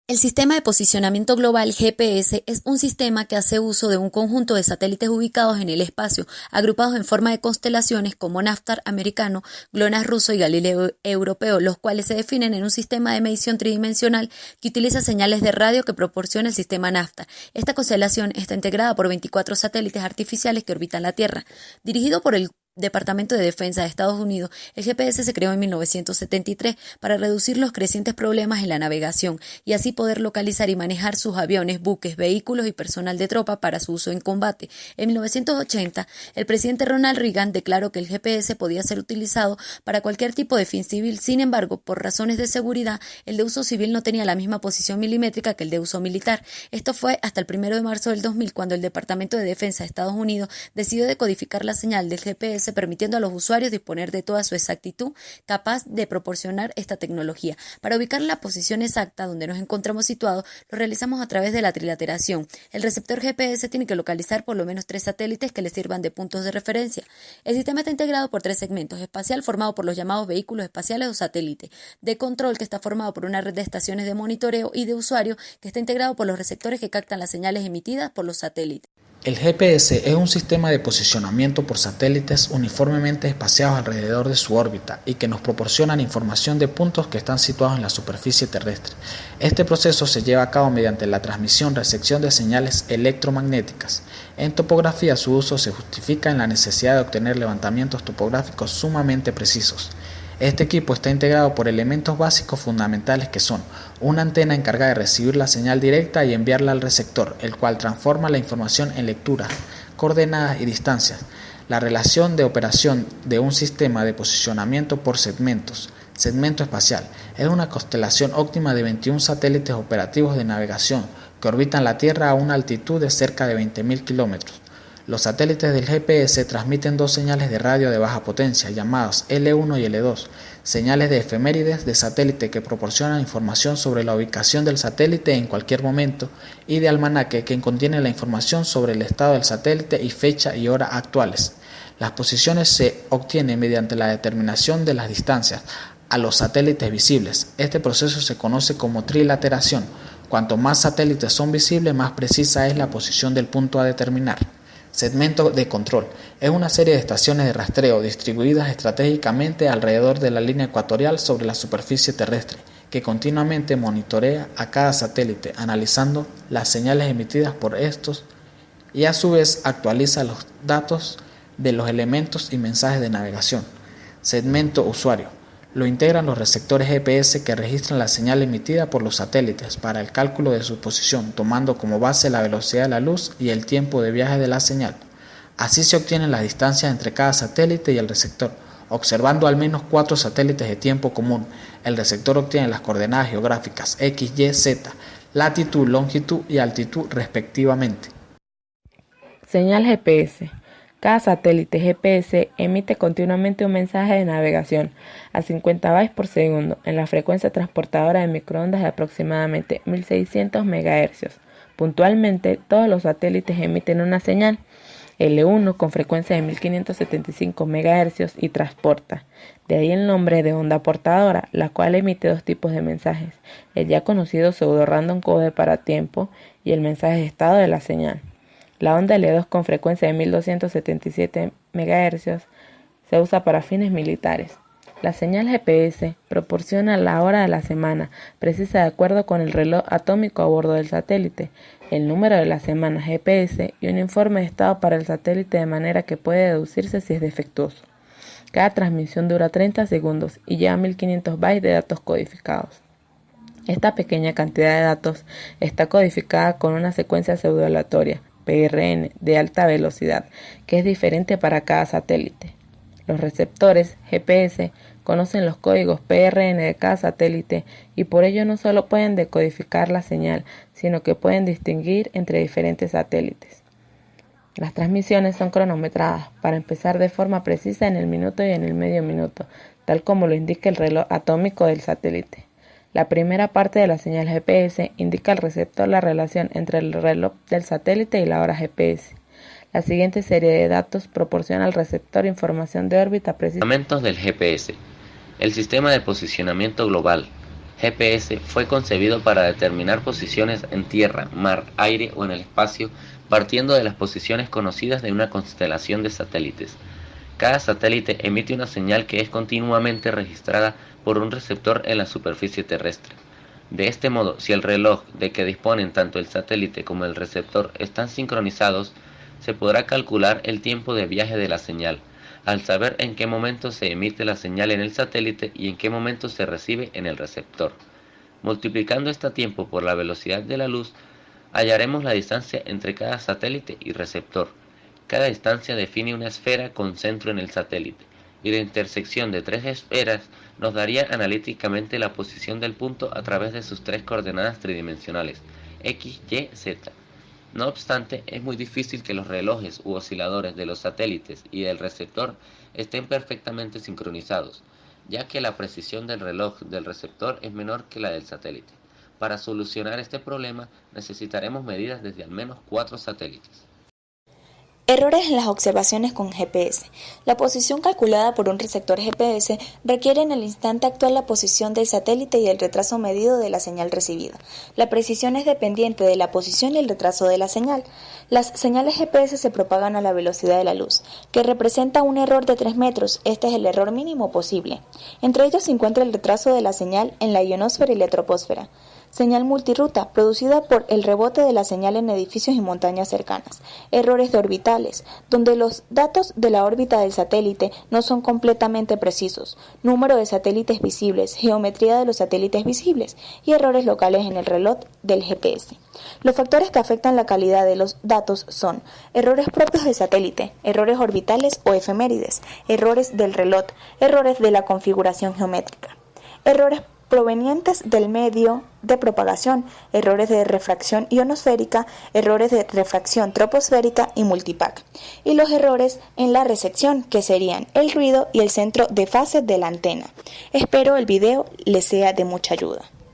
El sistema de posicionamiento global GPS es un sistema que hace uso de un conjunto de satélites ubicados en el espacio, agrupados en forma de constelaciones como Navstar americano, GLONASS ruso y Galileo europeo, los cuales se definen en un sistema de medición tridimensional que utiliza señales de radio que proporciona el sistema Navstar. Esta constelación está integrada por 24 satélites artificiales que orbitan la Tierra. Dirigido por el Departamento de Defensa de Estados Unidos, el GPS se creó en 1973 para reducir los crecientes problemas en la navegación y así poder localizar y manejar sus aviones, buques, vehículos y personal de tropa para su uso en combate. En 1980, el presidente Ronald Reagan declaró que el GPS podía ser utilizado para cualquier tipo de fin civil. Sin embargo, por razones de seguridad, el de uso civil no tenía la misma posición milimétrica que el de uso militar. Esto fue hasta el 1 de marzo del 2000, cuando el Departamento de Defensa de Estados Unidos decidió decodificar la señal del GPS, permitiendo a los usuarios disponer de toda su exactitud capaz de proporcionar esta tecnología. Para ubicar la posición exacta donde nos encontramos situados, lo realizamos a través de la trilateración. El receptor GPS tiene que localizar por lo menos 3 satélites que le sirvan de puntos de referencia. El sistema está integrado por 3 segmentos: espacial, formado por los llamados vehículos espaciales o satélites; de control, que está formado por una red de estaciones de monitoreo; y de usuario, que está integrado por los receptores que captan las señales emitidas por los satélites. El GPS es un sistema de posicionamiento por satélites uniformemente espaciados alrededor de su órbita y que nos proporcionan información de puntos que están situados en la superficie terrestre. Este proceso se lleva a cabo mediante la transmisión-recepción de señales electromagnéticas. En topografía, su uso se justifica en la necesidad de obtener levantamientos topográficos sumamente precisos. Este equipo está integrado por elementos básicos fundamentales que son una antena encargada de recibir la señal directa y enviarla al receptor, el cual transforma la información en lecturas, coordenadas y distancias. La relación de operación de un sistema de posicionamiento por segmentos. Segmento espacial es una constelación óptima de 21 satélites operativos de navegación que orbitan la Tierra a una altitud de cerca de 20.000 kilómetros. Los satélites del GPS transmiten 2 señales de radio de baja potencia, llamadas L1 y L2, señales de efemérides de satélite que proporcionan información sobre la ubicación del satélite en cualquier momento, y de almanaque, que contiene la información sobre el estado del satélite y fecha y hora actuales. Las posiciones se obtienen mediante la determinación de las distancias a los satélites visibles. Este proceso se conoce como trilateración. Cuanto más satélites son visibles, más precisa es la posición del punto a determinar. Segmento de control es una serie de estaciones de rastreo distribuidas estratégicamente alrededor de la línea ecuatorial sobre la superficie terrestre, que continuamente monitorea a cada satélite, analizando las señales emitidas por estos y a su vez actualiza los datos de los elementos y mensajes de navegación. Segmento usuario lo integran los receptores GPS que registran la señal emitida por los satélites para el cálculo de su posición, tomando como base la velocidad de la luz y el tiempo de viaje de la señal. Así se obtienen las distancias entre cada satélite y el receptor. Observando al menos 4 satélites de tiempo común, el receptor obtiene las coordenadas geográficas X, Y, Z, latitud, longitud y altitud respectivamente. Señal GPS. Cada satélite GPS emite continuamente un mensaje de navegación a 50 bytes por segundo en la frecuencia transportadora de microondas de aproximadamente 1600 MHz. Puntualmente, todos los satélites emiten una señal L1 con frecuencia de 1575 MHz y transporta. De ahí el nombre de onda portadora, la cual emite 2 tipos de mensajes: el ya conocido pseudo random code para tiempo y el mensaje de estado de la señal. La onda L2 con frecuencia de 1277 MHz se usa para fines militares. La señal GPS proporciona la hora de la semana, precisa de acuerdo con el reloj atómico a bordo del satélite, el número de la semana GPS y un informe de estado para el satélite, de manera que puede deducirse si es defectuoso. Cada transmisión dura 30 segundos y lleva 1500 bytes de datos codificados. Esta pequeña cantidad de datos está codificada con una secuencia pseudo-aleatoria, PRN, de alta velocidad, que es diferente para cada satélite. Los receptores GPS conocen los códigos PRN de cada satélite y por ello no solo pueden decodificar la señal, sino que pueden distinguir entre diferentes satélites. Las transmisiones son cronometradas para empezar de forma precisa en el minuto y en el medio minuto, tal como lo indica el reloj atómico del satélite. La primera parte de la señal GPS indica al receptor la relación entre el reloj del satélite y la hora GPS. La siguiente serie de datos proporciona al receptor información de órbita precisa. Fundamentos del GPS. El sistema de posicionamiento global GPS fue concebido para determinar posiciones en tierra, mar, aire o en el espacio, partiendo de las posiciones conocidas de una constelación de satélites. Cada satélite emite una señal que es continuamente registrada por un receptor en la superficie terrestre. De este modo, si el reloj de que disponen tanto el satélite como el receptor están sincronizados, se podrá calcular el tiempo de viaje de la señal, al saber en qué momento se emite la señal en el satélite y en qué momento se recibe en el receptor. Multiplicando este tiempo por la velocidad de la luz, hallaremos la distancia entre cada satélite y receptor. Cada distancia define una esfera con centro en el satélite, y la intersección de tres esferas nos daría analíticamente la posición del punto a través de sus tres coordenadas tridimensionales, x, y, z. No obstante, es muy difícil que los relojes u osciladores de los satélites y del receptor estén perfectamente sincronizados, ya que la precisión del reloj del receptor es menor que la del satélite. Para solucionar este problema necesitaremos medidas desde al menos 4 satélites. Errores en las observaciones con GPS. La posición calculada por un receptor GPS requiere en el instante actual la posición del satélite y el retraso medido de la señal recibida. La precisión es dependiente de la posición y el retraso de la señal. Las señales GPS se propagan a la velocidad de la luz, que representa un error de 3 metros. Este es el error mínimo posible. Entre ellos se encuentra el retraso de la señal en la ionosfera y la troposfera. Señal multirruta, producida por el rebote de la señal en edificios y montañas cercanas. Errores de orbitales, donde los datos de la órbita del satélite no son completamente precisos. Número de satélites visibles, geometría de los satélites visibles y errores locales en el reloj del GPS. Los factores que afectan la calidad de los datos son errores propios del satélite, errores orbitales o efemérides, errores del reloj, errores de la configuración geométrica, errores provenientes del medio de propagación, errores de refracción ionosférica, errores de refracción troposférica y multipack, y los errores en la recepción, que serían el ruido y el centro de fase de la antena. Espero el video les sea de mucha ayuda.